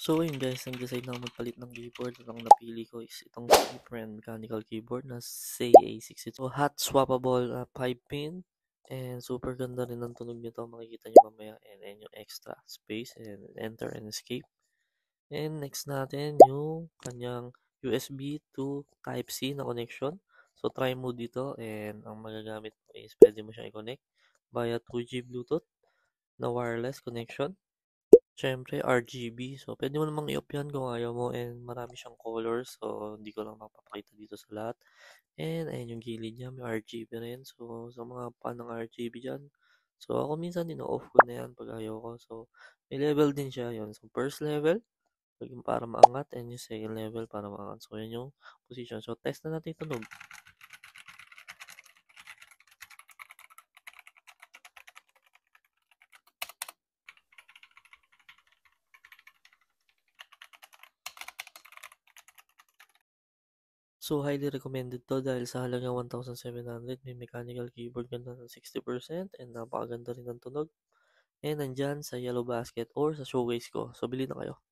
So ayun guys, nag-decide na ako magpalit ng keyboard at ang napili ko is itong Friend mechanical keyboard na CA62. So hot swappable 5-pin and super ganda rin ang tunog nito, makikita nyo mamaya, and yung extra space and enter and escape. And next natin yung kanyang USB to Type-C na connection. So try mo dito, and ang magagamit mo is pwede mo siyang i-connect via 2G Bluetooth na wireless connection. Siyempre RGB. So, pwede mo namang i-off yan kung ayaw mo, and marami siyang colors. So, hindi ko lang mapapakita dito sa lahat. And, ayan yung gilid niya. May RGB rin. So, sa mga fan ng RGB dyan. So, ako minsan ino-off ko na yan pag ayaw ko. So, may level din siya yun. So, first level, yung para maangat, and yung second level para maangat. So, yan yung position. So, test na natin yung tunog. So, highly recommended to dahil sa halagang 1,700 may mechanical keyboard ka na ng 60% and napakaganda rin ng tunog. And nandyan sa yellow basket or sa showcase ko. So, bili na kayo.